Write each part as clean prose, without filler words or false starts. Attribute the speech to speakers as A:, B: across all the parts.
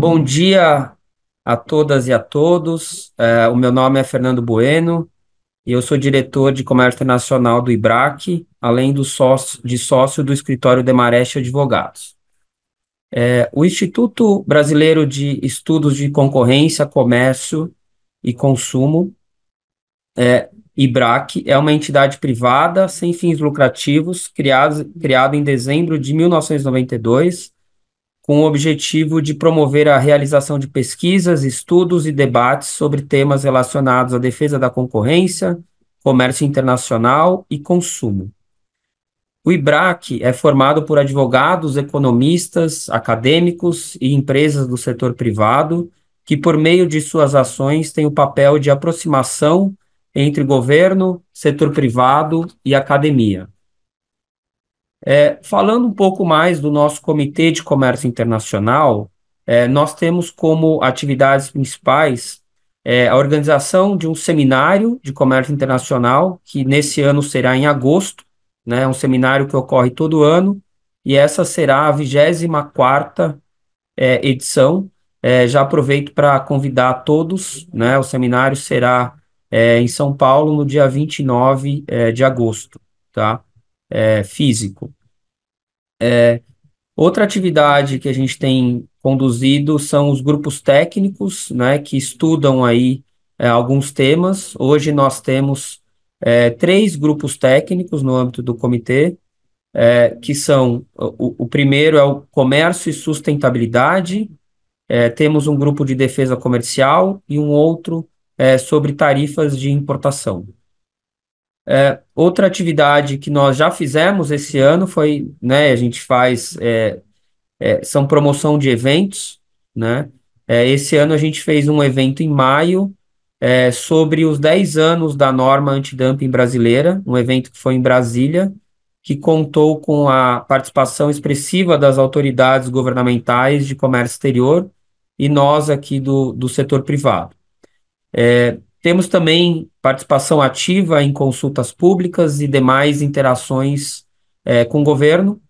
A: Bom dia a todas e a todos. O meu nome é Fernando Bueno e eu sou diretor de Comércio Internacional do IBRAC, além de sócio do escritório Demarest Advogados. O Instituto Brasileiro de Estudos de Concorrência, Comércio e Consumo, IBRAC, é uma entidade privada sem fins lucrativos, criado em dezembro de 1992, com o objetivo de promover a realização de pesquisas, estudos e debates sobre temas relacionados à defesa da concorrência, comércio internacional e consumo. O IBRAC é formado por advogados, economistas, acadêmicos e empresas do setor privado, que, por meio de suas ações, têm o papel de aproximação entre governo, setor privado e academia. Falando um pouco mais do nosso Comitê de Comércio Internacional, nós temos como atividades principais a organização de um seminário de comércio internacional, que nesse ano será em agosto, né, um seminário que ocorre todo ano, e essa será a 24ª edição. Já aproveito para convidar a todos, né, o seminário será em São Paulo no dia 29 de agosto, tá? Físico. Outra atividade que a gente tem conduzido são os grupos técnicos, né, que estudam aí alguns temas. Hoje nós temos três grupos técnicos no âmbito do comitê, que são, o primeiro é o comércio e sustentabilidade, temos um grupo de defesa comercial e um outro sobre tarifas de importação. Outra atividade que nós já fizemos esse ano foi, né, a gente faz são promoção de eventos, né? Esse ano a gente fez um evento em maio sobre os 10 anos da norma antidumping brasileira, um evento que foi em Brasília, que contou com a participação expressiva das autoridades governamentais de comércio exterior e nós aqui do setor privado. Temos também participação ativa em consultas públicas e demais interações com o governo,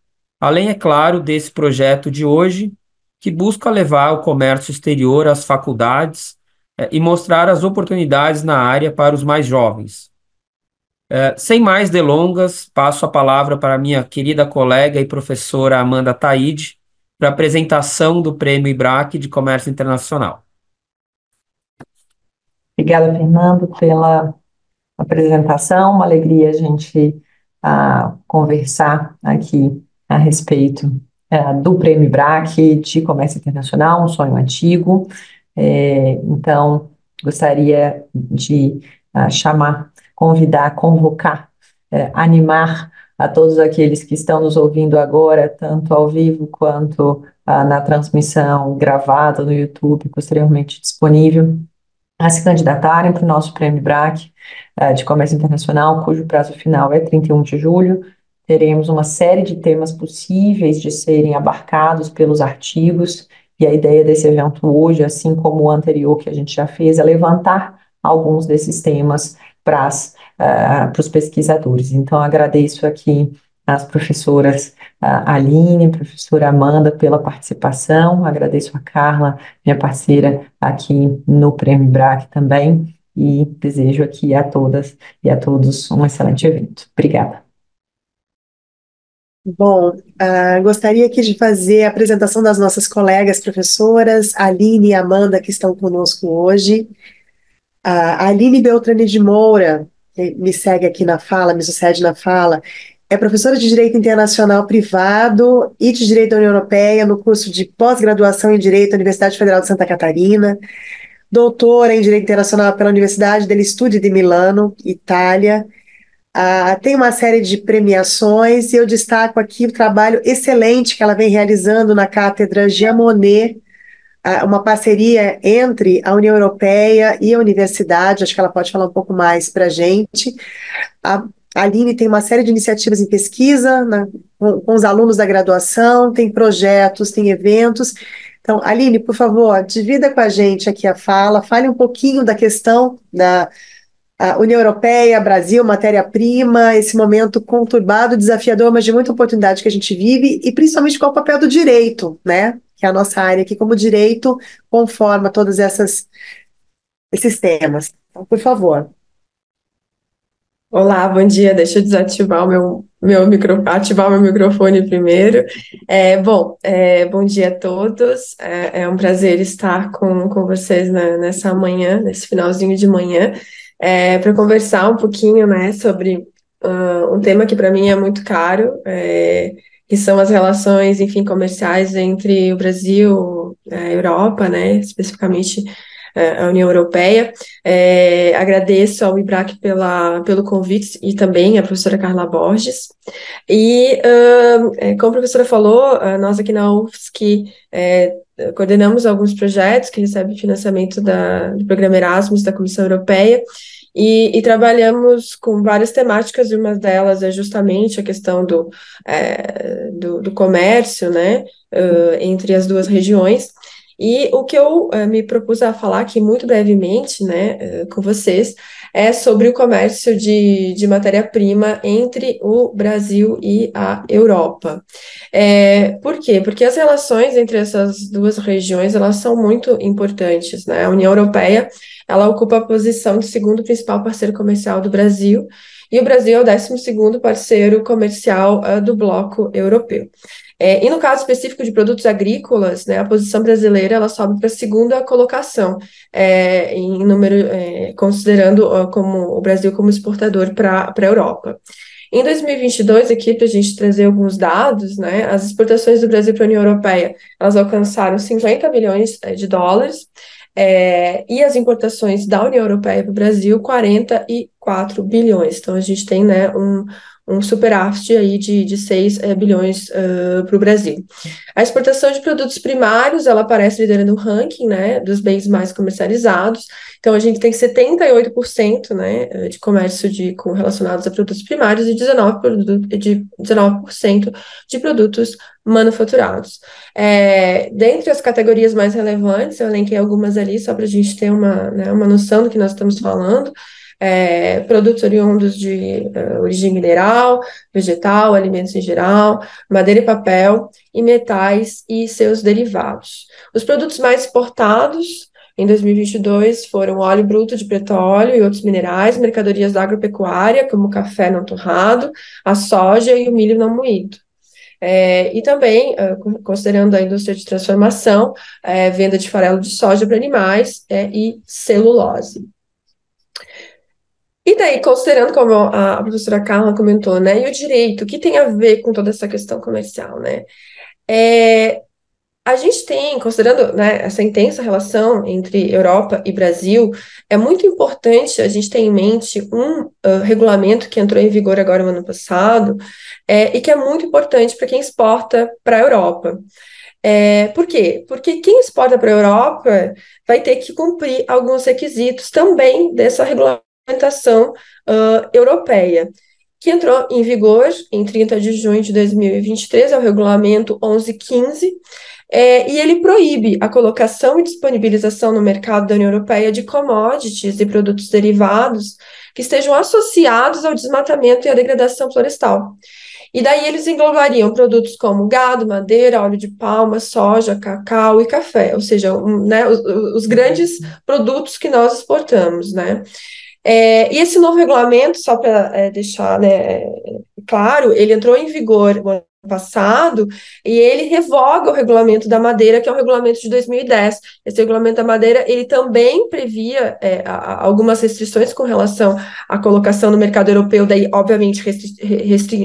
A: além, é claro, desse projeto de hoje, que busca levar o comércio exterior às faculdades e mostrar as oportunidades na área para os mais jovens. Sem mais delongas, passo a palavra para a minha querida colega e professora Amanda Taide, para a apresentação do Prêmio IBRAC de Comércio Internacional.
B: Obrigada, Fernando, pela apresentação. Uma alegria a gente conversar aqui a respeito do Prêmio IBRAC de Comércio Internacional, um sonho antigo. Então, gostaria de convidar, convocar, animar a todos aqueles que estão nos ouvindo agora, tanto ao vivo quanto na transmissão gravada no YouTube, posteriormente disponível, a se candidatarem para o nosso Prêmio IBRAC de Comércio Internacional, cujo prazo final é 31 de julho. Teremos uma série de temas possíveis de serem abarcados pelos artigos, e a ideia desse evento hoje, assim como o anterior que a gente já fez, é levantar alguns desses temas para os pesquisadores. Então, agradeço aqui às professoras Aline, a professora Amanda pela participação, agradeço a Carla, minha parceira aqui no Prêmio IBRAC também, e desejo aqui a todas e a todos um excelente evento. Obrigada.
C: Bom, gostaria aqui de fazer a apresentação das nossas colegas professoras, Aline e Amanda, que estão conosco hoje. A Aline Beltrame de Moura, que me segue aqui na fala, me sucede na fala, é professora de Direito Internacional Privado e de Direito da União Europeia no curso de pós-graduação em Direito da Universidade Federal de Santa Catarina, doutora em Direito Internacional pela Universidade degli Studi di Milano, Itália. Tem uma série de premiações e eu destaco aqui o trabalho excelente que ela vem realizando na Cátedra Jean Monnet, uma parceria entre a União Europeia e a universidade. Acho que ela pode falar um pouco mais para a gente. A Aline tem uma série de iniciativas em pesquisa com os alunos da graduação, tem projetos, tem eventos. Então, Aline, por favor, divida com a gente aqui a fala, fale um pouquinho da questão a União Europeia, Brasil, matéria-prima, esse momento conturbado, desafiador, mas de muita oportunidade que a gente vive, e principalmente qual é o papel do direito, né? Que é a nossa área aqui, como direito conforma todos esses temas. Então, por favor.
D: Olá, bom dia. Deixa eu desativar ativar o meu microfone primeiro. Bom dia a todos. É um prazer estar com vocês nessa manhã, nesse finalzinho de manhã, para conversar um pouquinho, né, sobre um tema que para mim é muito caro, que são as relações, enfim, comerciais entre o Brasil, a Europa, né, especificamente a União Europeia. Agradeço ao IBRAC pelo convite e também à professora Carla Borges. E, como a professora falou, nós aqui na UFSC coordenamos alguns projetos que recebem financiamento do Programa Erasmus da Comissão Europeia, e trabalhamos com várias temáticas, e uma delas é justamente a questão do comércio, né, entre as duas regiões. E o que eu me propus a falar aqui muito brevemente, né, com vocês, é sobre o comércio de matéria-prima entre o Brasil e a Europa. Por quê? Porque as relações entre essas duas regiões, elas são muito importantes, né? A União Europeia, ela ocupa a posição de segundo principal parceiro comercial do Brasil, e o Brasil é o 12º parceiro comercial do bloco europeu. E no caso específico de produtos agrícolas, né, a posição brasileira ela sobe para a segunda colocação, em número, considerando como o Brasil como exportador para a Europa. Em 2022, aqui para a gente trazer alguns dados, né, as exportações do Brasil para a União Europeia, elas alcançaram 50 bilhões de dólares, e as importações da União Europeia para o Brasil, 44 bilhões. Então, a gente tem, né, um superávit aí de 6 bilhões para o Brasil. A exportação de produtos primários, ela aparece liderando o ranking, né, dos bens mais comercializados. Então, a gente tem 78%, né, de comércio relacionados a produtos primários e 19% de produtos manufaturados. Dentre as categorias mais relevantes, eu elenquei algumas ali, só para a gente ter uma noção do que nós estamos falando. Produtos oriundos de origem mineral, vegetal, alimentos em geral, madeira e papel, e metais e seus derivados. Os produtos mais exportados em 2022 foram óleo bruto de petróleo e outros minerais, mercadorias da agropecuária, como o café não torrado, a soja e o milho não moído. E também, considerando a indústria de transformação, venda de farelo de soja para animais e celulose. E daí, considerando como a professora Carla comentou, né, e o direito, o que tem a ver com toda essa questão comercial, né? A gente tem, considerando, né, essa intensa relação entre Europa e Brasil, é muito importante a gente ter em mente um regulamento que entrou em vigor agora no ano passado, e que é muito importante para quem exporta para a Europa. Por quê? Porque quem exporta para a Europa vai ter que cumprir alguns requisitos também dessa regulamentação europeia, que entrou em vigor em 30 de junho de 2023, é o regulamento 1115, e ele proíbe a colocação e disponibilização no mercado da União Europeia de commodities e produtos derivados que estejam associados ao desmatamento e à degradação florestal. E daí eles englobariam produtos como gado, madeira, óleo de palma, soja, cacau e café, ou seja, né, os grandes produtos que nós exportamos, né? E esse novo regulamento, só para deixar, né, claro, ele entrou em vigor no ano passado, e ele revoga o regulamento da madeira, que é o regulamento de 2010. Esse regulamento da madeira, ele também previa algumas restrições com relação à colocação no mercado europeu, daí, obviamente,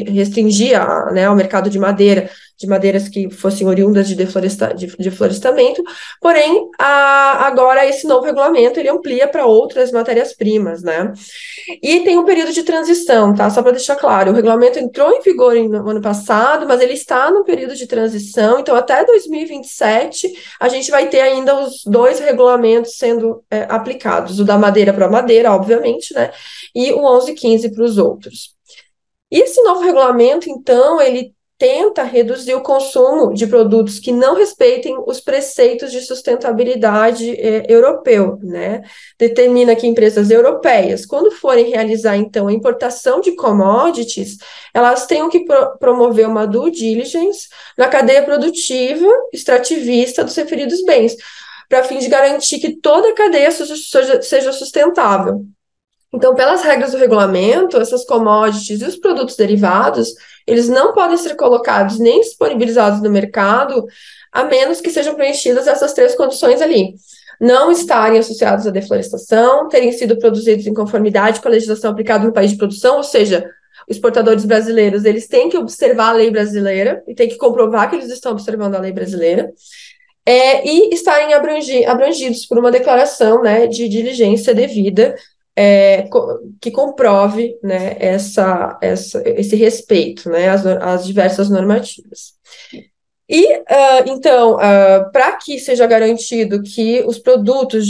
D: restringia, né, ao mercado de madeiras que fossem oriundas de florestamento, porém, agora esse novo regulamento, ele amplia para outras matérias-primas, né? E tem um período de transição, tá? Só para deixar claro, o regulamento entrou em vigor no ano passado, mas ele está no período de transição, então até 2027 a gente vai ter ainda os dois regulamentos sendo aplicados, o da madeira para a madeira, obviamente, né? E o 1115 para os outros. E esse novo regulamento, então, ele tenta reduzir o consumo de produtos que não respeitem os preceitos de sustentabilidade europeu, né? Determina que empresas europeias, quando forem realizar, então, a importação de commodities, elas tenham que promover uma due diligence na cadeia produtiva extrativista dos referidos bens, para fim de garantir que toda a cadeia seja sustentável. Então, pelas regras do regulamento, essas commodities e os produtos derivados, eles não podem ser colocados nem disponibilizados no mercado, a menos que sejam preenchidas essas 3 condições ali. Não estarem associados à deflorestação, terem sido produzidos em conformidade com a legislação aplicada no país de produção, ou seja, os exportadores brasileiros, eles têm que observar a lei brasileira e têm que comprovar que eles estão observando a lei brasileira. E estarem abrangidos por uma declaração, né, de diligência devida, que comprove, né, esse respeito, né, às diversas normativas. Então, para que seja garantido que os produtos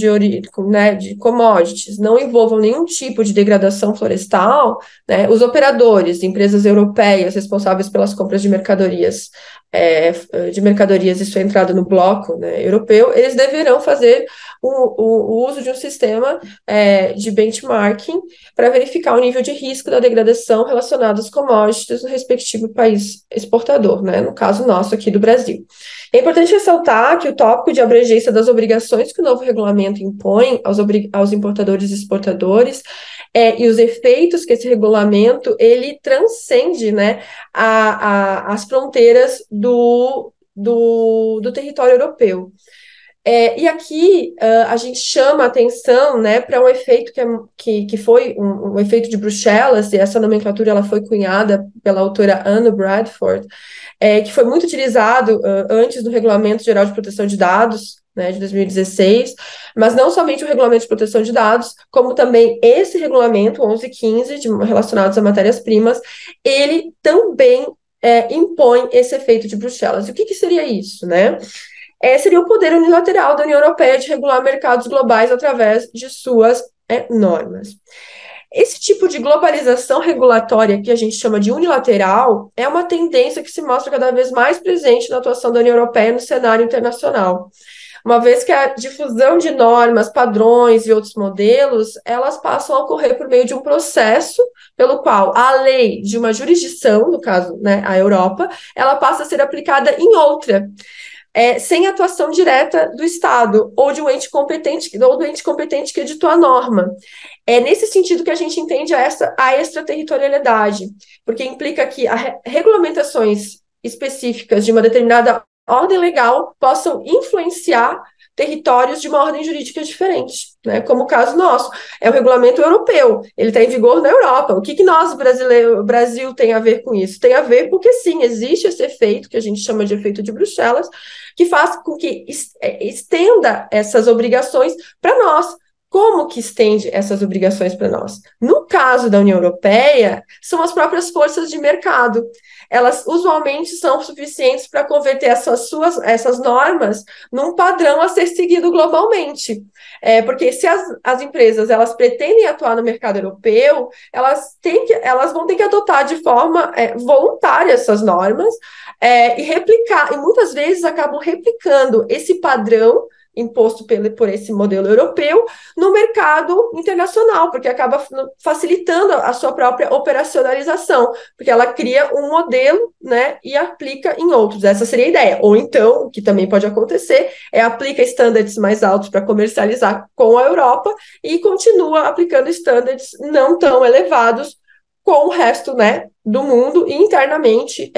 D: né, de commodities não envolvam nenhum tipo de degradação florestal, né, os operadores, empresas europeias responsáveis pelas compras de mercadorias, e sua entrada no bloco, né, europeu, eles deverão fazer o uso de um sistema de benchmarking para verificar o nível de risco da degradação relacionado às commodities no respectivo país exportador, né, no caso nosso aqui do Brasil. É importante ressaltar que o tópico de abrangência das obrigações que o novo regulamento impõe aos importadores e exportadores e os efeitos que esse regulamento, ele transcende, né, as fronteiras do território europeu. E aqui a gente chama a atenção, né, para um efeito que foi um efeito de Bruxelas, e essa nomenclatura ela foi cunhada pela autora Anne Bradford, que foi muito utilizado antes do Regulamento Geral de Proteção de Dados, né, de 2016, mas não somente o Regulamento de Proteção de Dados, como também esse Regulamento 1115, relacionados a matérias-primas, ele também impõe esse efeito de Bruxelas. E o que seria isso, né? Seria o poder unilateral da União Europeia de regular mercados globais através de suas normas. Esse tipo de globalização regulatória, que a gente chama de unilateral, é uma tendência que se mostra cada vez mais presente na atuação da União Europeia no cenário internacional, uma vez que a difusão de normas, padrões e outros modelos, elas passam a ocorrer por meio de um processo pelo qual a lei de uma jurisdição, no caso, né, a Europa, ela passa a ser aplicada em outra, sem atuação direta do Estado ou de um ente competente, ou do ente competente que editou a norma. É nesse sentido que a gente entende a extraterritorialidade, porque implica que regulamentações específicas de uma determinada ordem legal possam influenciar territórios de uma ordem jurídica diferente, né? Como o caso nosso, é o regulamento europeu, ele está em vigor na Europa. O que nós, o Brasil, tem a ver com isso? Tem a ver porque, sim, existe esse efeito, que a gente chama de efeito de Bruxelas, que faz com que estenda essas obrigações para nós. Como que estende essas obrigações para nós? No caso da União Europeia, são as próprias forças de mercado. Elas usualmente são suficientes para converter essas normas num padrão a ser seguido globalmente. Porque se as empresas elas pretendem atuar no mercado europeu, elas vão ter que adotar de forma voluntária essas normas e replicar, e muitas vezes acabam replicando esse padrão imposto por esse modelo europeu no mercado internacional, porque acaba facilitando a sua própria operacionalização, porque ela cria um modelo, né, e aplica em outros. Essa seria a ideia. Ou então, o que também pode acontecer, aplica estándares mais altos para comercializar com a Europa e continua aplicando estándares não tão elevados com o resto, né, do mundo e internamente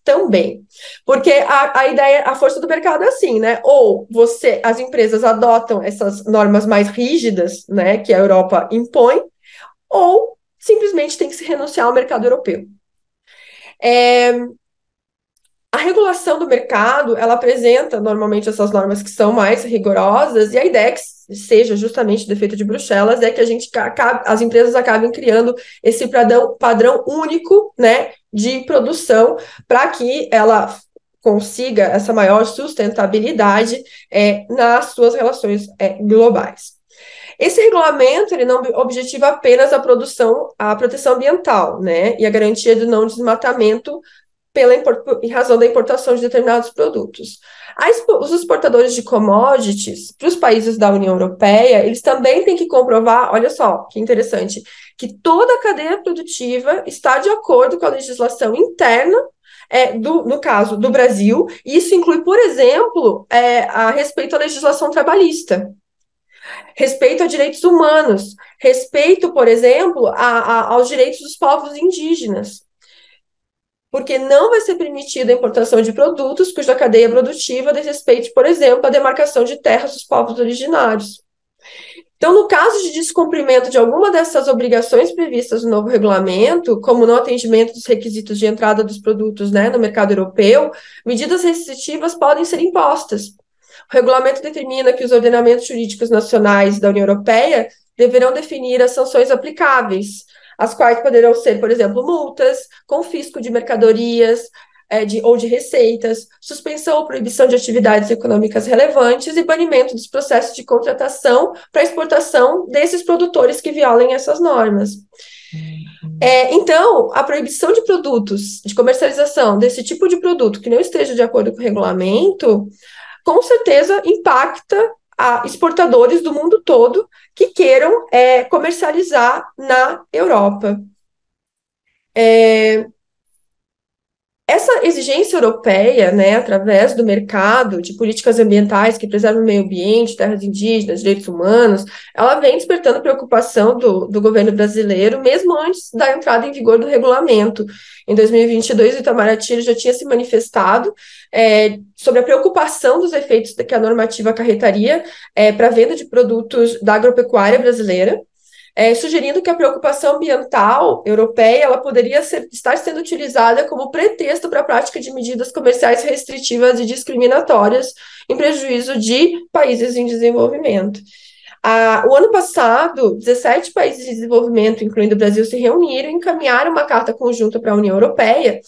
D: também, porque a ideia, a força do mercado é assim, né? Ou as empresas adotam essas normas mais rígidas, né, que a Europa impõe, ou simplesmente tem que se renunciar ao mercado europeu. A regulação do mercado, ela apresenta normalmente essas normas que são mais rigorosas, e a ideia que seja justamente o defeito de Bruxelas é que as empresas acabem criando esse padrão único, né, de produção, para que ela consiga essa maior sustentabilidade nas suas relações globais. Esse regulamento, ele não objetiva apenas a proteção ambiental, né, e a garantia do não desmatamento em razão da importação de determinados produtos. Os exportadores de commodities para os países da União Europeia, eles também têm que comprovar, olha só, que interessante, que toda a cadeia produtiva está de acordo com a legislação interna, no caso do Brasil, e isso inclui, por exemplo, a respeito à legislação trabalhista, respeito a direitos humanos, respeito, por exemplo, aos direitos dos povos indígenas, porque não vai ser permitida a importação de produtos cuja cadeia produtiva desrespeite, por exemplo, a demarcação de terras dos povos originários. Então, no caso de descumprimento de alguma dessas obrigações previstas no novo regulamento, como não atendimento dos requisitos de entrada dos produtos, né, no mercado europeu, medidas restritivas podem ser impostas. O regulamento determina que os ordenamentos jurídicos nacionais da União Europeia deverão definir as sanções aplicáveis, as quais poderão ser, por exemplo, multas, confisco de mercadorias, ou de receitas, suspensão ou proibição de atividades econômicas relevantes e banimento dos processos de contratação para exportação desses produtores que violem essas normas. Então, a proibição de produtos, de comercialização desse tipo de produto que não esteja de acordo com o regulamento, com certeza impacta exportadores do mundo todo que queiram comercializar na Europa. Essa exigência europeia, né, através do mercado de políticas ambientais que preservam o meio ambiente, terras indígenas, direitos humanos, ela vem despertando preocupação do governo brasileiro, mesmo antes da entrada em vigor do regulamento. Em 2022, o Itamaraty já tinha se manifestado sobre a preocupação dos efeitos que a normativa acarretaria para a venda de produtos da agropecuária brasileira, sugerindo que a preocupação ambiental europeia ela poderia estar sendo utilizada como pretexto para a prática de medidas comerciais restritivas e discriminatórias em prejuízo de países em desenvolvimento. O ano passado, 17 países de desenvolvimento, incluindo o Brasil, se reuniram e encaminharam uma carta conjunta para a União Europeia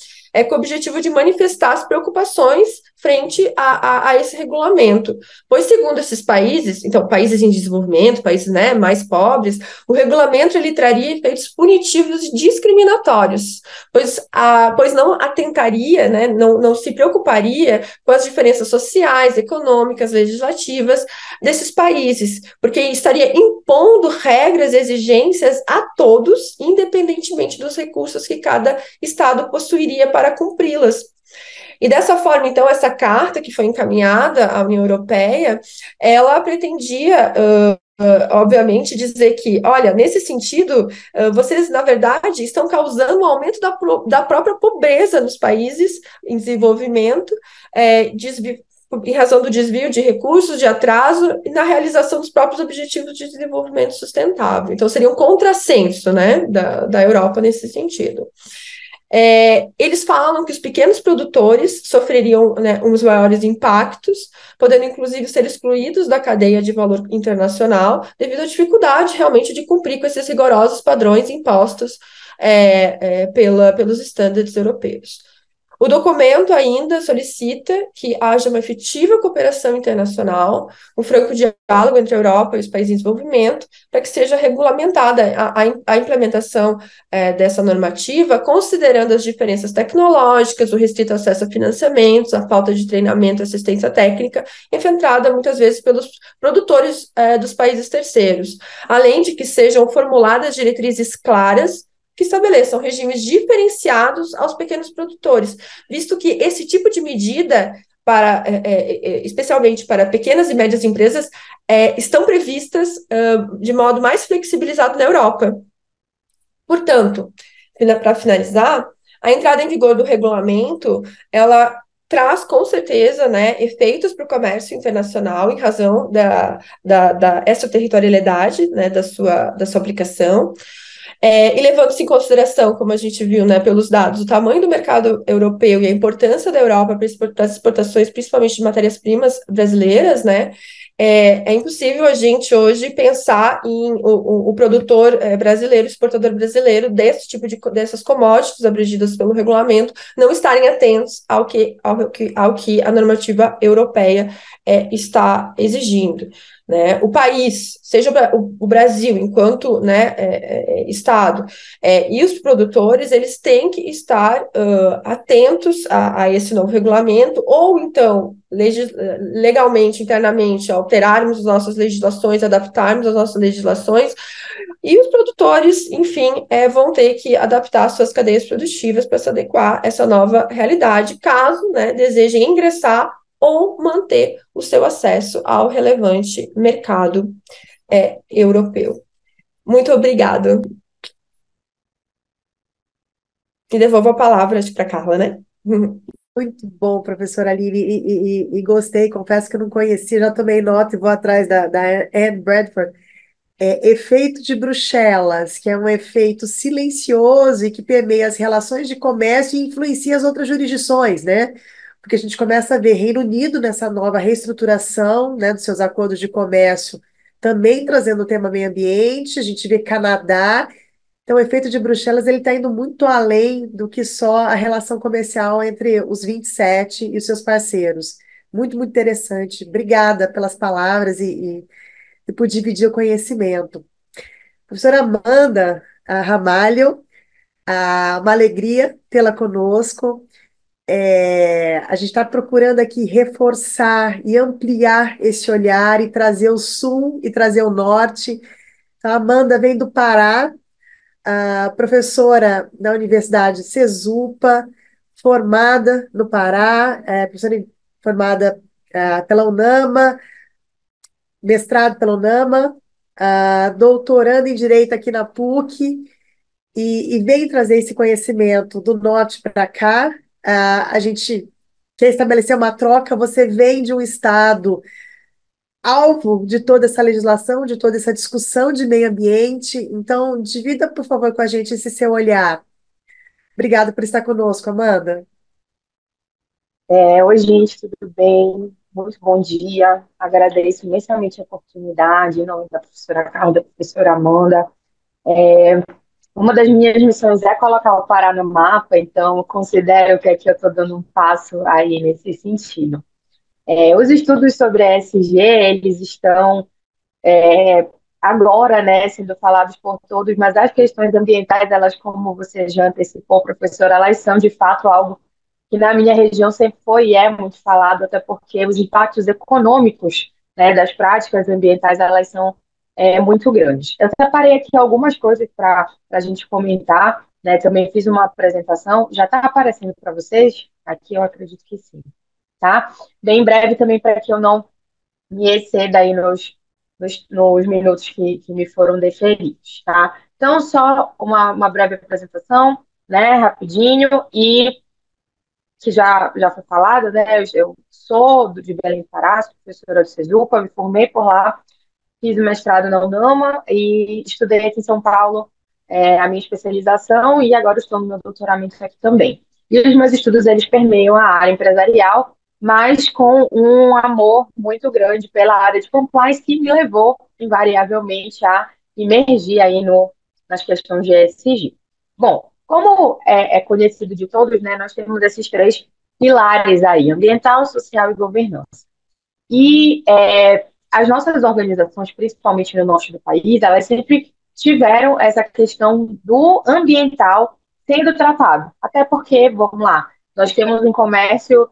D: com o objetivo de manifestar as preocupações frente a esse regulamento. Pois, segundo esses países, então, países em desenvolvimento, países, né, mais pobres, o regulamento ele traria efeitos punitivos e discriminatórios, pois não atentaria, né, não se preocuparia com as diferenças sociais, econômicas, legislativas desses países, porque estaria impondo regras e exigências a todos, independentemente dos recursos que cada Estado possuiria para cumpri-las. E dessa forma, então, essa carta que foi encaminhada à União Europeia, ela pretendia, obviamente, dizer que, olha, nesse sentido, vocês, na verdade, estão causando um aumento da própria pobreza nos países em desenvolvimento, em razão do desvio de recursos, de atraso, e na realização dos próprios objetivos de desenvolvimento sustentável. Então, seria um contrassenso, né, da Europa nesse sentido. Eles falam que os pequenos produtores sofreriam, né, uns maiores impactos, podendo inclusive ser excluídos da cadeia de valor internacional, devido à dificuldade realmente de cumprir com esses rigorosos padrões impostos pelos estándares europeus. O documento ainda solicita que haja uma efetiva cooperação internacional, um franco diálogo entre a Europa e os países em desenvolvimento, para que seja regulamentada a implementação dessa normativa, considerando as diferenças tecnológicas, o restrito acesso a financiamentos, a falta de treinamento e assistência técnica, enfrentada muitas vezes pelos produtores dos países terceiros, além de que sejam formuladas diretrizes claras que estabeleçam regimes diferenciados aos pequenos produtores, visto que esse tipo de medida, especialmente para pequenas e médias empresas, estão previstas de modo mais flexibilizado na Europa. Portanto, para finalizar, a entrada em vigor do regulamento, ela traz, com certeza, né, efeitos para o comércio internacional em razão da extraterritorialidade, né, da sua aplicação, e levando-se em consideração, como a gente viu, né, pelos dados, o tamanho do mercado europeu e a importância da Europa para as exportações, principalmente de matérias-primas brasileiras, né, é impossível a gente hoje pensar em o produtor brasileiro, exportador brasileiro dessas commodities abrangidas pelo regulamento, não estarem atentos ao que a normativa europeia está exigindo. né? O país, seja o Brasil, enquanto, né, Estado, e os produtores, eles têm que estar atentos a esse novo regulamento, ou então, legalmente, internamente, alterarmos as nossas legislações, adaptarmos as nossas legislações, e os produtores, enfim, vão ter que adaptar suas cadeias produtivas para se adequar a essa nova realidade, caso, né, desejem ingressar ou manter o seu acesso ao relevante mercado europeu. Muito obrigado. E devolvo a palavra para a Carla, né?
C: Muito bom, professora Aline, e gostei, confesso que eu não conhecia, já tomei nota e vou atrás da Anne Bradford. Efeito de Bruxelas, que é um efeito silencioso e que permeia as relações de comércio e influencia as outras jurisdições, né? Porque a gente começa a ver Reino Unido nessa nova reestruturação, né, dos seus acordos de comércio, também trazendo o tema meio ambiente, a gente vê Canadá. Então, o efeito de Bruxelas ele está indo muito além do que só a relação comercial entre os 27 e os seus parceiros. Muito, muito interessante. Obrigada pelas palavras e por dividir o conhecimento. Professora Amanda Ramalho, uma alegria tê-la conosco. A gente está procurando aqui reforçar e ampliar esse olhar e trazer o sul e trazer o norte. Então, a Amanda vem do Pará, professora da Universidade Cesupa, formada no Pará, professora formada pela UNAMA, mestrado pela UNAMA, doutorando em Direito aqui na PUC, e veio trazer esse conhecimento do norte para cá. A gente quer estabelecer uma troca, você vem de um estado alvo de toda essa legislação, de toda essa discussão de meio ambiente, então divida, por favor, com a gente esse seu olhar. Obrigada por estar conosco, Amanda.
E: Oi, gente, tudo bem? Muito bom dia. Agradeço imensamente a oportunidade, em nome da professora Carla, da professora Amanda. Uma das minhas missões é colocar o Pará no mapa, então eu considero que aqui eu estou dando um passo aí nesse sentido. Os estudos sobre a ESG, eles estão agora, né, sendo falados por todos, mas as questões ambientais, elas, como você já antecipou, professora, elas são de fato algo que na minha região sempre foi e é muito falado, até porque os impactos econômicos, né, das práticas ambientais, elas são muito grandes. Eu separei aqui algumas coisas para a gente comentar, né, também fiz uma apresentação, já está aparecendo para vocês? Aqui eu acredito que sim, tá? Bem breve também, para que eu não me exceda aí nos minutos que me foram deferidos, tá? Então, só uma breve apresentação, né, rapidinho, e que já foi falado, né? Eu sou de Belém do Pará, sou professora do Cesupa, me formei por lá, fiz o mestrado na UNAMA e estudei aqui em São Paulo a minha especialização e agora estou no meu doutoramento aqui também. E os meus estudos, eles permeiam a área empresarial, mas com um amor muito grande pela área de compliance que me levou, invariavelmente, a emergir aí nas questões de ESG. Bom, como é conhecido de todos, né, nós temos esses três pilares aí, ambiental, social e governança. E as nossas organizações, principalmente no norte do país, elas sempre tiveram essa questão do ambiental sendo tratado. Até porque, vamos lá, nós temos um comércio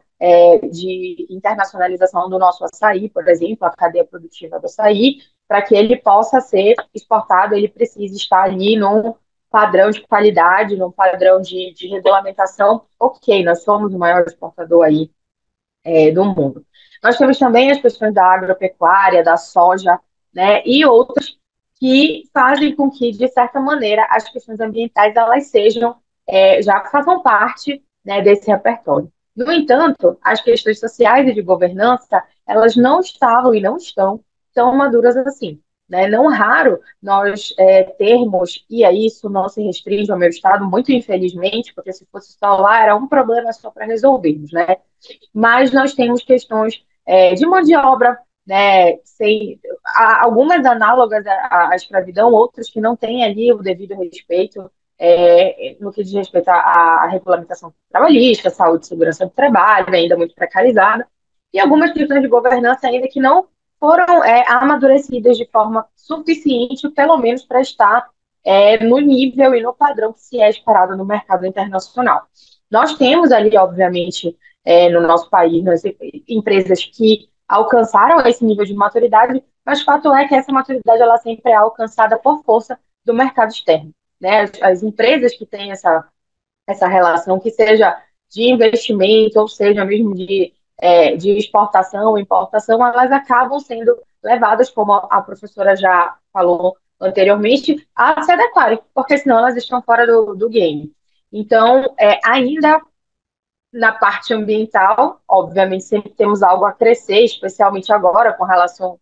E: de internacionalização do nosso açaí, por exemplo, a cadeia produtiva do açaí, para que ele possa ser exportado, ele precisa estar ali num padrão de qualidade, num padrão de regulamentação. Ok, nós somos o maior exportador aí do mundo. Nós temos também as questões da agropecuária, da soja, né, e outras que fazem com que, de certa maneira, as questões ambientais elas sejam, já façam parte, né, desse repertório. No entanto, as questões sociais e de governança, elas não estavam e não estão tão maduras assim. Né? Não raro nós termos, e aí isso não se restringe ao meu estado, muito infelizmente, porque se fosse só lá, era um problema só para resolvermos, né? Mas nós temos questões de mão de obra, né, algumas análogas à escravidão, outras que não têm ali o devido respeito no que diz respeito à regulamentação trabalhista, saúde e segurança do trabalho, ainda muito precarizada, e algumas questões de governança ainda que não foram amadurecidas de forma suficiente, pelo menos para estar no nível e no padrão que se é esperado no mercado internacional. Nós temos ali, obviamente, no nosso país, empresas que alcançaram esse nível de maturidade, mas o fato é que essa maturidade ela sempre é alcançada por força do mercado externo, né? As empresas que têm essa relação, que seja de investimento, ou seja, mesmo de exportação ou importação, elas acabam sendo levadas, como a professora já falou anteriormente, a se adequarem, porque senão elas estão fora do game. Então, ainda na parte ambiental, obviamente, sempre temos algo a crescer, especialmente agora com relação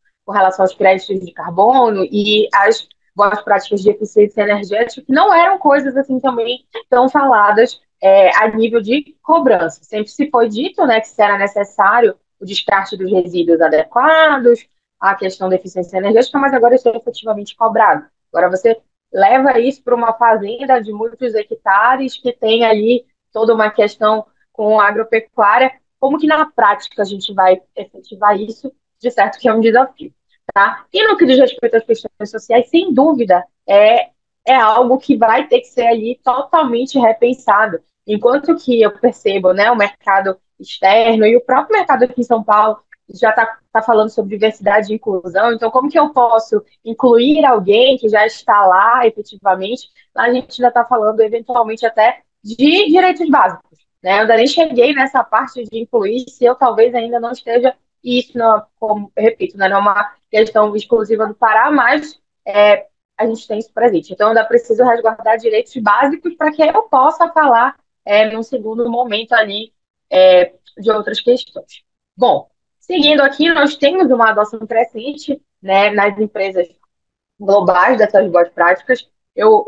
E: aos créditos de carbono e as boas práticas de eficiência energética, que não eram coisas assim também tão faladas a nível de cobrança. Sempre se foi dito, né, que se era necessário o descarte dos resíduos adequados, a questão da eficiência energética, mas agora isso é efetivamente cobrado. Agora você leva isso para uma fazenda de muitos hectares que tem ali toda uma questão com a agropecuária, como que na prática a gente vai efetivar isso, de certo que é um desafio, tá? E no que diz respeito às questões sociais, sem dúvida, é algo que vai ter que ser ali totalmente repensado. Enquanto que eu percebo, né, o mercado externo e o próprio mercado aqui em São Paulo já está falando sobre diversidade e inclusão, então como que eu posso incluir alguém que já está lá efetivamente? Lá a gente já está falando eventualmente até de direitos básicos, né? Eu ainda nem cheguei nessa parte de incluir se eu talvez ainda não esteja, e isso, não, como eu repito, né, não é uma questão exclusiva do Pará, mas a gente tem isso presente. Então, eu ainda preciso resguardar direitos básicos para que eu possa falar num segundo momento ali de outras questões. Bom, seguindo aqui, nós temos uma adoção crescente, né, nas empresas globais dessas boas práticas. Eu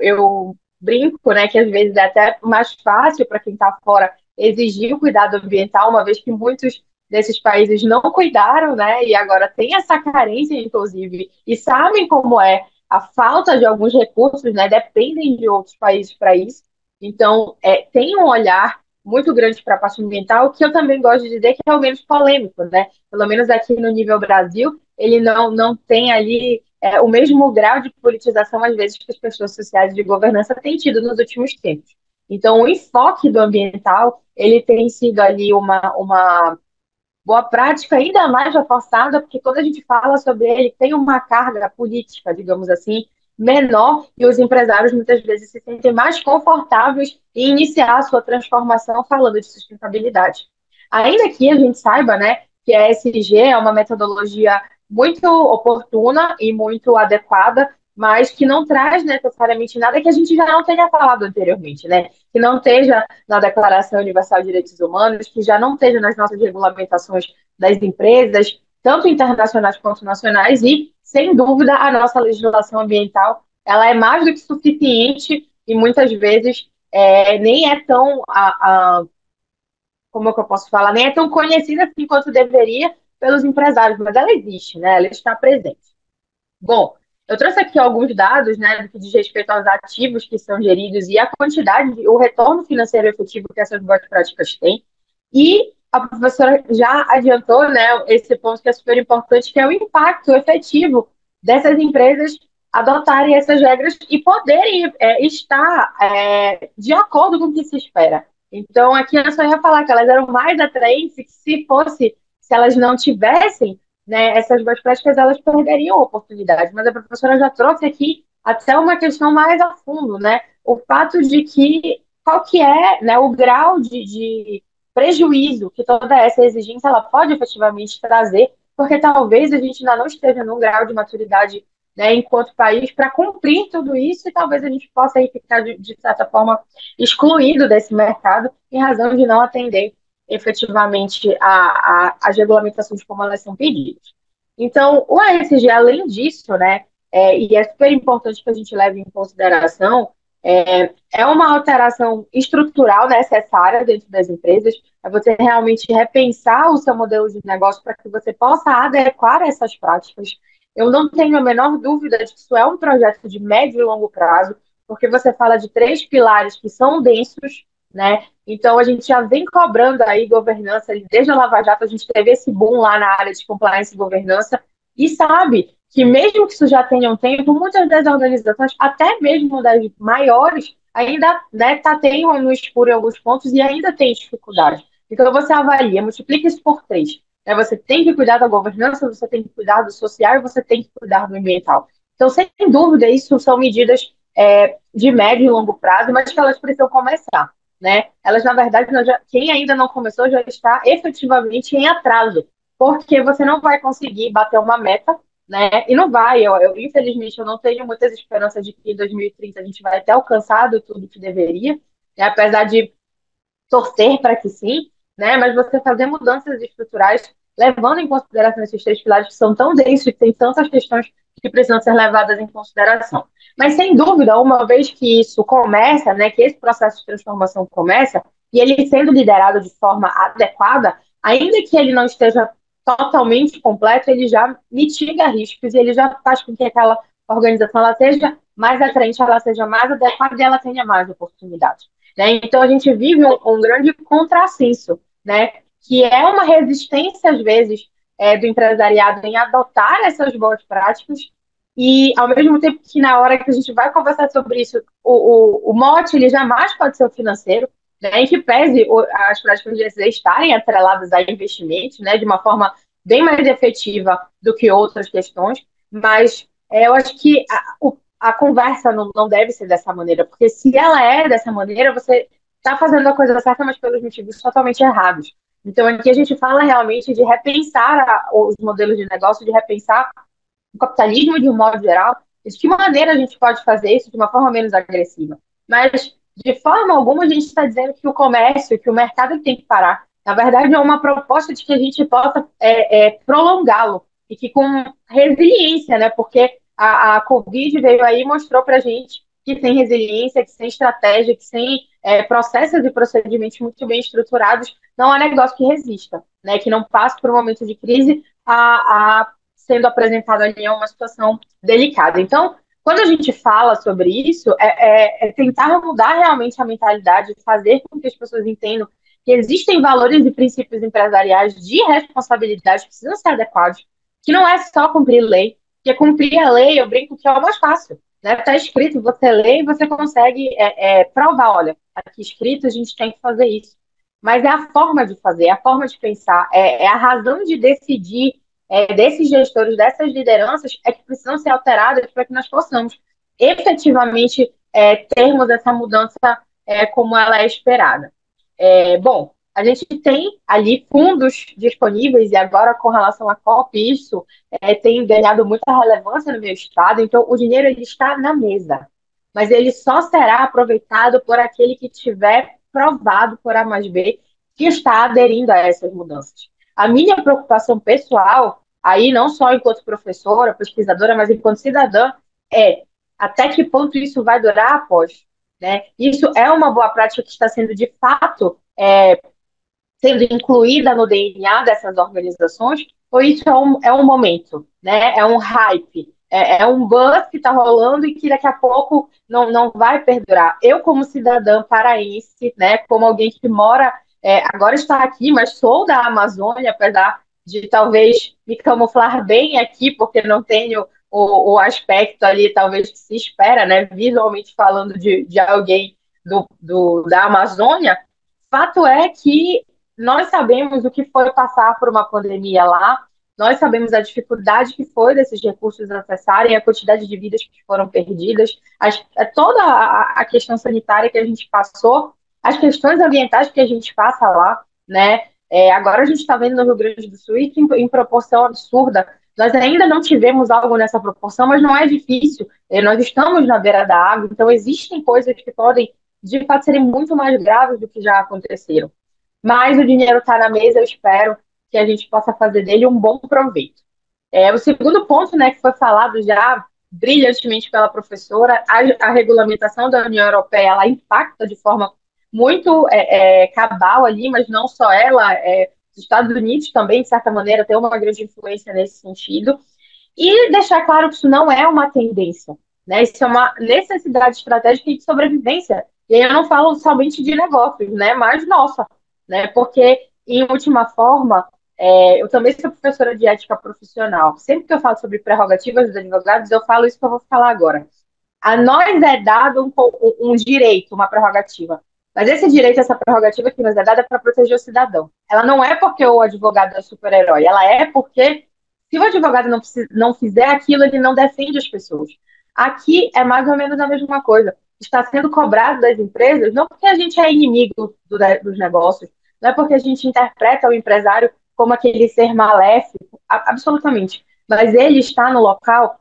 E: brinco, né, que às vezes é até mais fácil para quem está fora exigir o cuidado ambiental, uma vez que muitos desses países não cuidaram, né, e agora tem essa carência, inclusive, e sabem como é a falta de alguns recursos, né, dependem de outros países para isso. Então, tem um olhar muito grande para a parte ambiental, que eu também gosto de dizer que é o menos polêmico, né? Pelo menos aqui no nível Brasil, ele não tem ali o mesmo grau de politização, às vezes, que as questões sociais de governança têm tido nos últimos tempos. Então, o enfoque do ambiental, ele tem sido ali uma boa prática, ainda mais reforçada, porque quando a gente fala sobre ele, tem uma carga política, digamos assim, menor, e os empresários muitas vezes se sentem mais confortáveis em iniciar a sua transformação falando de sustentabilidade. Ainda que a gente saiba, né, que a ESG é uma metodologia muito oportuna e muito adequada, mas que não traz necessariamente nada que a gente já não tenha falado anteriormente, né? Que não esteja na Declaração Universal de Direitos Humanos, que já não esteja nas nossas regulamentações das empresas, tanto internacionais quanto nacionais, e, sem dúvida, a nossa legislação ambiental, ela é mais do que suficiente e muitas vezes nem é tão como é que eu posso falar, nem é tão conhecida assim quanto deveria pelos empresários, mas ela existe, né? Ela está presente. Bom, eu trouxe aqui alguns dados, né, do que diz respeito aos ativos que são geridos e a quantidade, o retorno financeiro efetivo que essas boas práticas têm. E a professora já adiantou, né, esse ponto que é super importante, que é o impacto efetivo dessas empresas adotarem essas regras e poderem estar de acordo com o que se espera. Então, aqui eu só ia falar que elas eram mais atraentes se elas não tivessem, né, essas boas práticas, elas perderiam a oportunidade. Mas a professora já trouxe aqui até uma questão mais a fundo, né? O fato de que qual que é, né, o grau de prejuízo que toda essa exigência ela pode efetivamente trazer, porque talvez a gente ainda não esteja num grau de maturidade, né, enquanto país para cumprir tudo isso, e talvez a gente possa aí ficar, de certa forma, excluído desse mercado em razão de não atender efetivamente as regulamentações como elas são pedidas. Então, o ASG, além disso, né, e é super importante que a gente leve em consideração, é uma alteração estrutural necessária dentro das empresas, é você realmente repensar o seu modelo de negócio para que você possa adequar essas práticas. Eu não tenho a menor dúvida de que isso é um projeto de médio e longo prazo, porque você fala de 3 pilares que são densos, né? Então, a gente já vem cobrando aí governança, desde a Lava Jato, a gente teve esse boom lá na área de compliance e governança, e sabe que mesmo que isso já tenha um tempo, muitas das organizações, até mesmo das maiores, ainda, né, teimam no escuro em alguns pontos e ainda tem dificuldade. Então você avalia, multiplica isso por 3. Né? Você tem que cuidar da governança, você tem que cuidar do social e você tem que cuidar do ambiental. Então, sem dúvida, isso são medidas de médio e longo prazo, mas que elas precisam começar. Né? Elas, na verdade, quem ainda não começou já está efetivamente em atraso, porque você não vai conseguir bater uma meta, né? E não vai. Infelizmente, eu não tenho muitas esperanças de que em 2030 a gente vai ter alcançado tudo que deveria, né? Apesar de torcer para que sim, né? Mas você fazer mudanças estruturais, levando em consideração esses 3 pilares que são tão densos, que tem tantas questões que precisam ser levadas em consideração. Mas, sem dúvida, uma vez que isso começa, né, que esse processo de transformação começa, e ele sendo liderado de forma adequada, ainda que ele não esteja totalmente completo, ele já mitiga riscos e ele já faz com que aquela organização ela seja mais atraente, ela seja mais adequada e ela tenha mais oportunidades. Né? Então, a gente vive um grande contrassenso, né? Que é uma resistência, às vezes, do empresariado em adotar essas boas práticas e, ao mesmo tempo que na hora que a gente vai conversar sobre isso, o mote, ele jamais pode ser o financeiro, né? Em que pese as práticas de ESG estarem atreladas a investimentos, né? De uma forma bem mais efetiva do que outras questões, mas eu acho que a conversa não deve ser dessa maneira, porque se ela é dessa maneira, você está fazendo a coisa certa, mas pelos motivos totalmente errados. Então, aqui a gente fala realmente de repensar os modelos de negócio, de repensar o capitalismo de um modo geral, e de que maneira a gente pode fazer isso de uma forma menos agressiva. Mas, de forma alguma, a gente está dizendo que o comércio, que o mercado tem que parar. Na verdade, é uma proposta de que a gente possa prolongá-lo, e que com resiliência, né? Porque a Covid veio aí e mostrou para a gente que sem resiliência, que sem estratégia, que sem processos e procedimentos muito bem estruturados, não há negócio que resista, né? Que não passe por um momento de crise sendo apresentado ali a uma situação delicada. Então, quando a gente fala sobre isso, é tentar mudar realmente a mentalidade, fazer com que as pessoas entendam que existem valores e princípios empresariais de responsabilidade que precisam ser adequados, que não é só cumprir lei, porque cumprir a lei, eu brinco que é o mais fácil. Né? Está escrito, você lê e você consegue provar, olha, aqui escrito a gente tem que fazer isso. Mas é a forma de fazer, é a forma de pensar, é a razão de decidir desses gestores, dessas lideranças, que precisam ser alteradas para que nós possamos efetivamente termos essa mudança como ela é esperada. Bom, a gente tem ali fundos disponíveis e agora com relação à COP, isso tem ganhado muita relevância no meu estado, então o dinheiro ele está na mesa, mas ele só será aproveitado por aquele que tiver provado por A mais B que está aderindo a essas mudanças. A minha preocupação pessoal, aí não só enquanto professora, pesquisadora, mas enquanto cidadã, é até que ponto isso vai durar após. Né? Isso é uma boa prática que está sendo, de fato, sendo incluída no DNA dessas organizações, ou isso é um momento, né? É um hype, é um buzz que está rolando e que daqui a pouco não vai perdurar. Eu, como cidadã paraense, né, como alguém que mora, agora está aqui, mas sou da Amazônia, apesar de talvez me camuflar bem aqui, porque não tenho o aspecto ali, talvez, que se espera, né, visualmente falando de alguém da Amazônia. Fato é que nós sabemos o que foi passar por uma pandemia lá, nós sabemos a dificuldade que foi desses recursos acessarem, a quantidade de vidas que foram perdidas, toda a questão sanitária que a gente passou, as questões ambientais que a gente passa lá, né? Agora a gente está vendo no Rio Grande do Sul isso em proporção absurda. Nós ainda não tivemos algo nessa proporção, mas não é difícil. Nós estamos na beira da água, então existem coisas que podem, de fato, serem muito mais graves do que já aconteceram. Mas o dinheiro está na mesa, eu espero que a gente possa fazer dele um bom proveito. O segundo ponto, né, que foi falado já brilhantemente pela professora, a regulamentação da União Europeia, ela impacta de forma muito cabal ali, mas não só ela, os Estados Unidos também, de certa maneira, tem uma grande influência nesse sentido. E deixar claro que isso não é uma tendência, né? Isso é uma necessidade estratégica e de sobrevivência. E aí eu não falo somente de negócios, né? Mas nossa, né? Porque, em última forma, Eu também sou professora de ética profissional. Sempre que eu falo sobre prerrogativas dos advogados, eu falo isso que eu vou falar agora. A nós é dado um direito, uma prerrogativa. Mas esse direito, essa prerrogativa que nos é dada é para proteger o cidadão. Ela não é porque o advogado é super-herói, ela é porque se o advogado não fizer aquilo, ele não defende as pessoas. Aqui é mais ou menos a mesma coisa. Está sendo cobrado das empresas, não porque a gente é inimigo dos negócios, não é porque a gente interpreta o empresário como aquele ser maléfico, absolutamente. Mas ele está no local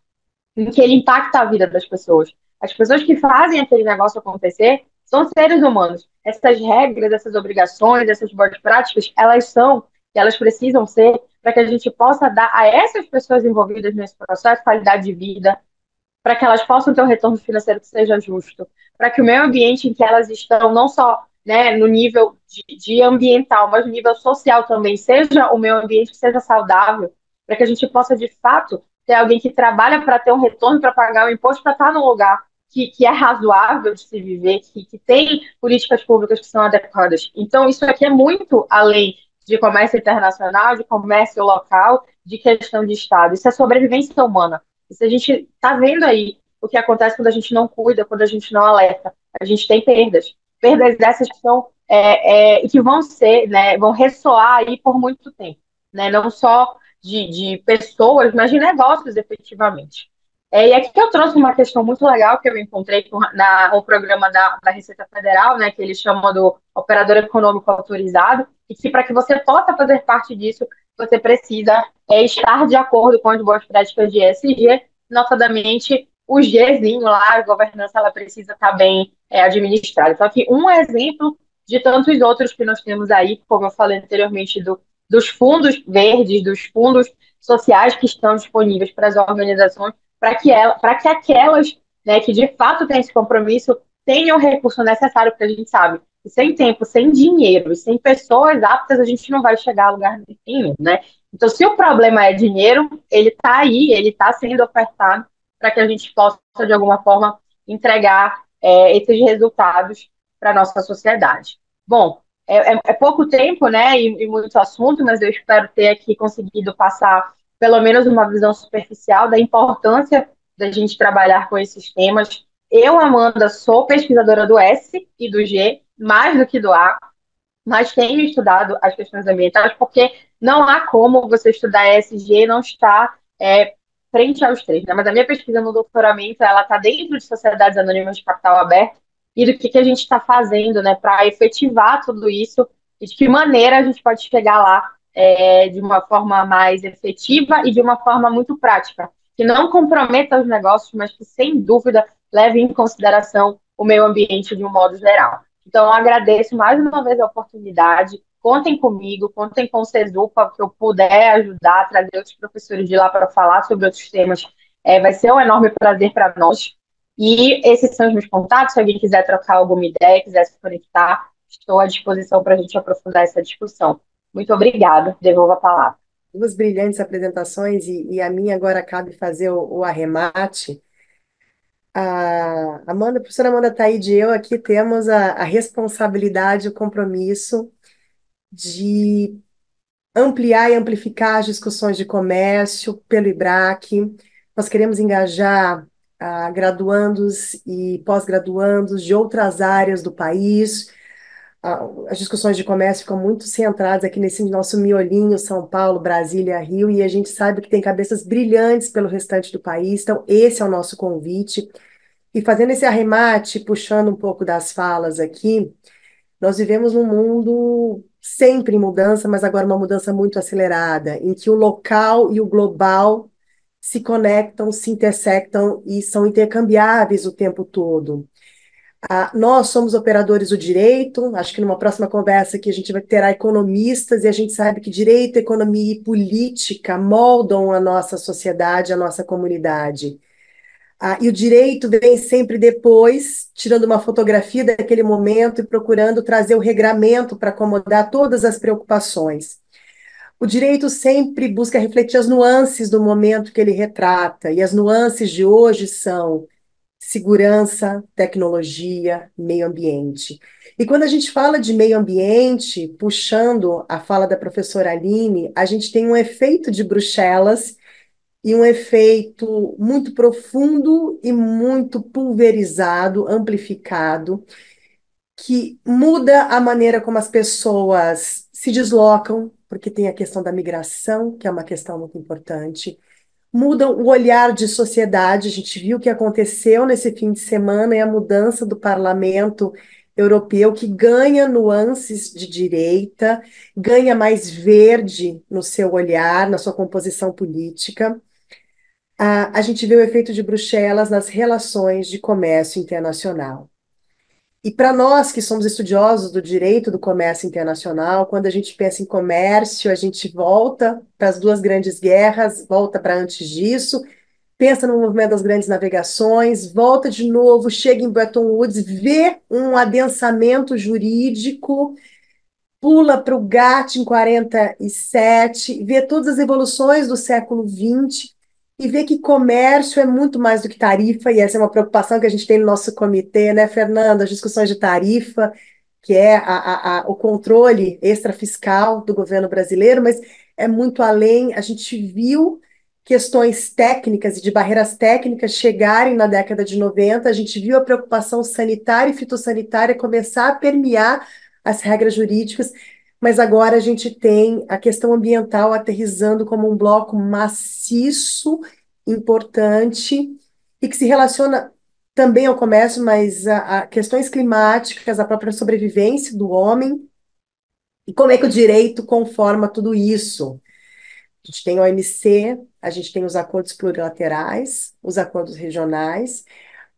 E: em que ele impacta a vida das pessoas. As pessoas que fazem aquele negócio acontecer são seres humanos. Essas regras, essas obrigações, essas boas práticas, elas são e elas precisam ser para que a gente possa dar a essas pessoas envolvidas nesse processo qualidade de vida, para que elas possam ter um retorno financeiro que seja justo, para que o meio ambiente em que elas estão, não só né, no nível de ambiental, mas no nível social também, seja o meio ambiente que seja saudável, para que a gente possa, de fato, ter alguém que trabalha para ter um retorno, para pagar o imposto, para estar num lugar que é razoável de se viver, que tem políticas públicas que são adequadas. Então, isso aqui é muito além de comércio internacional, de comércio local, de questão de Estado. Isso é sobrevivência humana. Isso a gente está vendo aí o que acontece quando a gente não cuida, quando a gente não alerta. A gente tem perdas. Perdas dessas que são que vão ser, né, vão ressoar aí por muito tempo, né? Não só de pessoas, mas de negócios, efetivamente. E aqui eu trouxe uma questão muito legal que eu encontrei no programa da Receita Federal, né, que eles chamam do operador econômico autorizado, e que para que você possa fazer parte disso, você precisa estar de acordo com as boas práticas de ESG, notadamente o Gzinho lá, a governança ela precisa estar bem administrada. Então, aqui um exemplo de tantos outros que nós temos aí, como eu falei anteriormente, dos fundos verdes, dos fundos sociais que estão disponíveis para as organizações, para que aquelas né, que de fato têm esse compromisso tenham o recurso necessário, porque a gente sabe que sem tempo, sem dinheiro e sem pessoas aptas, a gente não vai chegar a lugar nenhum, né? Então, se o problema é dinheiro, ele está aí, ele está sendo ofertado para que a gente possa, de alguma forma, entregar esses resultados para a nossa sociedade. Bom, é pouco tempo, né, e muito assunto, mas eu espero ter aqui conseguido passar pelo menos uma visão superficial da importância da gente trabalhar com esses temas. Eu, Amanda, sou pesquisadora do S e do G, mais do que do A, mas tenho estudado as questões ambientais porque não há como você estudar ESG e não estar frente aos três, né? Mas a minha pesquisa no doutoramento, ela está dentro de sociedades anônimas de capital aberto e do que a gente está fazendo, né, para efetivar tudo isso e de que maneira a gente pode chegar lá de uma forma mais efetiva e de uma forma muito prática, que não comprometa os negócios, mas que, sem dúvida, leve em consideração o meio ambiente de um modo geral. Então, eu agradeço mais uma vez a oportunidade. Contem comigo, contem com o Cesupa, que eu puder ajudar, trazer outros professores de lá para falar sobre outros temas. Vai ser um enorme prazer para nós. E esses são os meus contatos. Se alguém quiser trocar alguma ideia, quiser se conectar, estou à disposição para a gente aprofundar essa discussão. Muito obrigada. Devolvo a palavra.
C: Duas brilhantes apresentações e a minha agora cabe fazer o arremate. A professora Amanda Taide e eu aqui temos a responsabilidade e o compromisso de ampliar e amplificar as discussões de comércio pelo IBRAC. Nós queremos engajar graduandos e pós-graduandos de outras áreas do país. As discussões de comércio ficam muito centradas aqui nesse nosso miolinho, São Paulo, Brasília, Rio, e a gente sabe que tem cabeças brilhantes pelo restante do país, então esse é o nosso convite. E fazendo esse arremate, puxando um pouco das falas aqui, nós vivemos num mundo sempre em mudança, mas agora uma mudança muito acelerada, em que o local e o global se conectam, se intersectam e são intercambiáveis o tempo todo. Nós somos operadores do direito, acho que numa próxima conversa aqui a gente vai ter economistas, e a gente sabe que direito, economia e política moldam a nossa sociedade, a nossa comunidade. E o direito vem sempre depois, tirando uma fotografia daquele momento e procurando trazer o regramento para acomodar todas as preocupações. O direito sempre busca refletir as nuances do momento que ele retrata, e as nuances de hoje são segurança, tecnologia, meio ambiente. E quando a gente fala de meio ambiente, puxando a fala da professora Aline, a gente tem um efeito de Bruxelas e um efeito muito profundo e muito pulverizado, amplificado, que muda a maneira como as pessoas se deslocam, porque tem a questão da migração, que é uma questão muito importante, mudam o olhar de sociedade. A gente viu o que aconteceu nesse fim de semana e a mudança do parlamento europeu, que ganha nuances de direita, ganha mais verde no seu olhar, na sua composição política. A gente vê o efeito de Bruxelas nas relações de comércio internacional. E para nós que somos estudiosos do direito do comércio internacional, quando a gente pensa em comércio, a gente volta para as duas grandes guerras, volta para antes disso, pensa no movimento das grandes navegações, volta de novo, chega em Bretton Woods, vê um adensamento jurídico, pula para o GATT em 47, vê todas as evoluções do século XX e vê que comércio é muito mais do que tarifa, e essa é uma preocupação que a gente tem no nosso comitê, né, Fernanda? As discussões de tarifa, que é o controle extrafiscal do governo brasileiro, mas é muito além. A gente viu questões técnicas e de barreiras técnicas chegarem na década de 90, a gente viu a preocupação sanitária e fitossanitária começar a permear as regras jurídicas, mas agora a gente tem a questão ambiental aterrissando como um bloco maciço, importante, e que se relaciona também ao comércio, mas a questões climáticas, a própria sobrevivência do homem, e como é que o direito conforma tudo isso. A gente tem a OMC, a gente tem os acordos plurilaterais, os acordos regionais,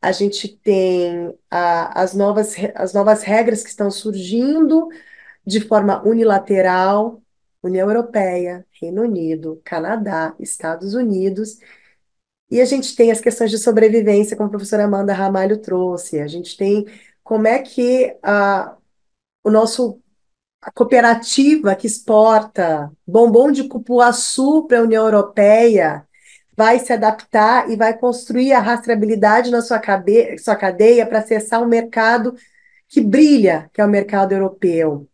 C: a gente tem as novas regras que estão surgindo de forma unilateral, União Europeia, Reino Unido, Canadá, Estados Unidos, e a gente tem as questões de sobrevivência, como a professora Amanda Ramalho trouxe, a gente tem como é que o nosso a cooperativa que exporta bombom de cupuaçu para a União Europeia vai se adaptar e vai construir a rastreabilidade na sua cadeia para acessar um mercado que brilha, que é o mercado europeu.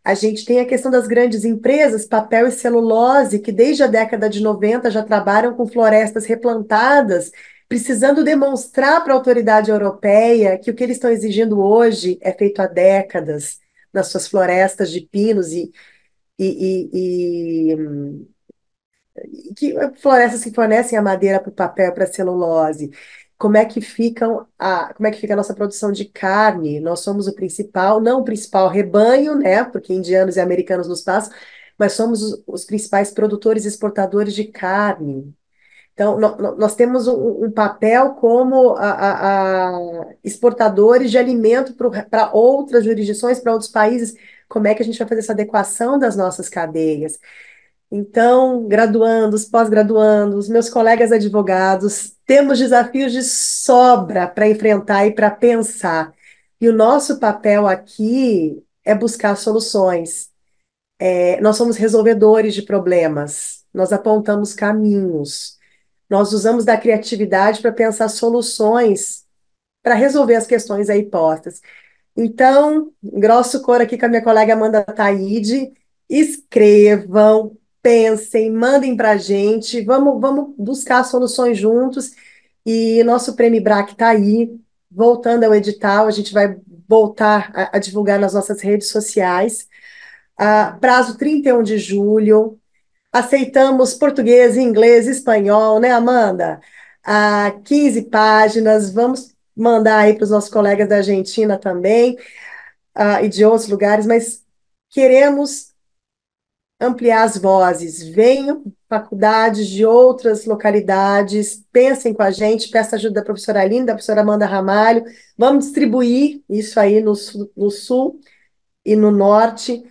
C: A gente tem a questão das grandes empresas, papel e celulose, que desde a década de 90 já trabalham com florestas replantadas, precisando demonstrar para a autoridade europeia que o que eles estão exigindo hoje é feito há décadas nas suas florestas de pinos e que florestas que fornecem a madeira para o papel, para a celulose. Como é que fica a nossa produção de carne? Nós somos o principal, não o principal rebanho, né? Porque indianos e americanos nos passam, mas somos os principais produtores e exportadores de carne. Então, nós temos um papel como exportadores de alimento para outras jurisdições, para outros países. Como é que a gente vai fazer essa adequação das nossas cadeias? Então, graduandos, pós-graduandos, meus colegas advogados, temos desafios de sobra para enfrentar e para pensar. E o nosso papel aqui é buscar soluções. Nós somos resolvedores de problemas, nós apontamos caminhos, nós usamos da criatividade para pensar soluções para resolver as questões aí postas. Então, grosso cor aqui com a minha colega Amanda Taide, escrevam, pensem, mandem para a gente, vamos buscar soluções juntos, e nosso Prêmio BRAC está aí, voltando ao edital, a gente vai voltar a divulgar nas nossas redes sociais, prazo 31 de julho, aceitamos português, inglês, espanhol, né, Amanda? 15 páginas, vamos mandar aí para os nossos colegas da Argentina também, e de outros lugares, mas queremos ampliar as vozes. Venham faculdades de outras localidades, pensem com a gente, peça ajuda da professora Aline, da professora Amanda Ramalho, vamos distribuir isso aí no sul e no norte,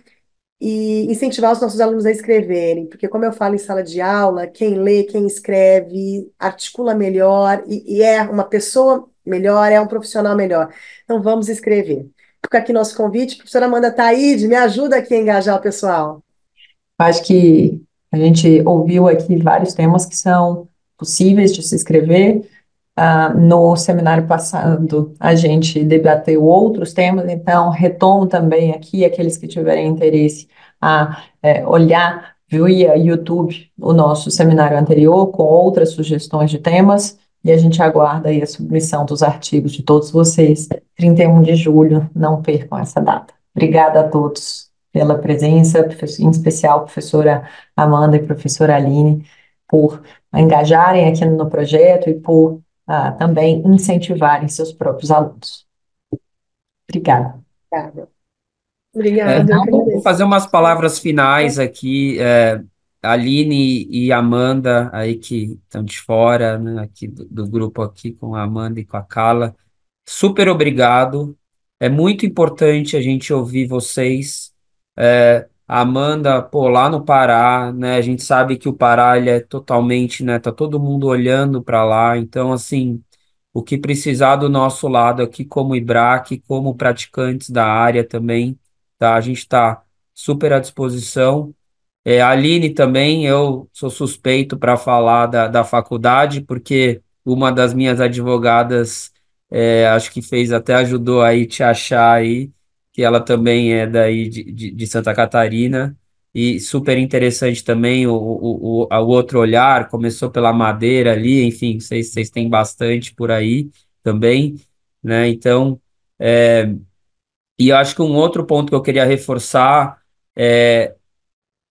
C: e incentivar os nossos alunos a escreverem, porque, como eu falo em sala de aula, quem lê, quem escreve, articula melhor e é uma pessoa melhor, é um profissional melhor. Então, vamos escrever. Fica aqui nosso convite. Professora Amanda Taide, me ajuda aqui a engajar o pessoal.
B: Acho que a gente ouviu aqui vários temas que são possíveis de se escrever. No seminário passado, a gente debateu outros temas, então retomo também aqui aqueles que tiverem interesse a olhar via YouTube o nosso seminário anterior com outras sugestões de temas, e a gente aguarda aí a submissão dos artigos de todos vocês, 31 de julho, não percam essa data. Obrigada a todos pela presença, em especial a professora Amanda e a professora Aline, por engajarem aqui no projeto e por também incentivarem seus próprios alunos. Obrigada.
C: Obrigada.
D: Obrigada, eu
A: Então, vou
D: agradeço.
A: fazer umas palavras finais aqui. Aline e Amanda, aí que estão de fora, né, aqui do grupo aqui, com a Amanda e com a Carla. Super obrigado. É muito importante a gente ouvir vocês. A Amanda, pô, lá no Pará, né? A gente sabe que o Pará ele é totalmente, né? Tá todo mundo olhando para lá. Então, assim, o que precisar do nosso lado aqui, como IBRAC, como praticantes da área também, tá? A gente está super à disposição. A Aline também, eu sou suspeito para falar da faculdade, porque uma das minhas advogadas, acho que fez, até ajudou aí te achar aí, que ela também é daí de Santa Catarina, e super interessante também o outro olhar, começou pela madeira ali, enfim, vocês têm bastante por aí também, né? Então, e eu acho que um outro ponto que eu queria reforçar é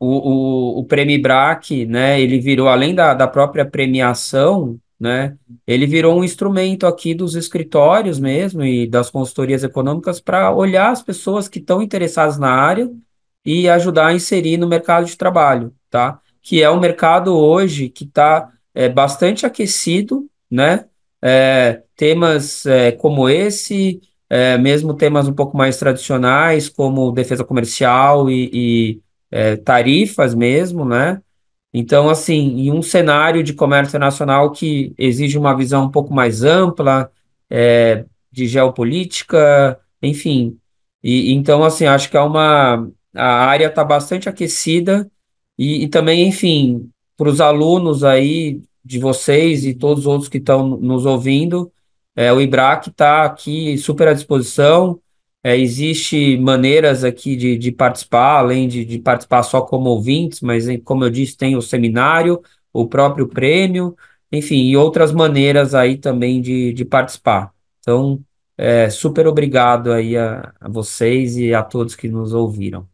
A: o Prêmio IBRAC, né, ele virou, além da própria premiação, né, ele virou um instrumento aqui dos escritórios mesmo e das consultorias econômicas para olhar as pessoas que estão interessadas na área e ajudar a inserir no mercado de trabalho, tá? Que é um mercado hoje que está bastante aquecido, né? Temas como esse, mesmo temas um pouco mais tradicionais, como defesa comercial e tarifas mesmo, né? Então, assim, em um cenário de comércio internacional que exige uma visão um pouco mais ampla, de geopolítica, enfim. E então, assim, acho que a área está bastante aquecida e também, enfim, para os alunos aí de vocês e todos os outros que estão nos ouvindo, o IBRAC está aqui super à disposição. Existe maneiras aqui de participar, além de participar só como ouvintes, mas como eu disse, tem o seminário, o próprio prêmio, enfim, e outras maneiras aí também de participar. Então, super obrigado aí a vocês e a todos que nos ouviram.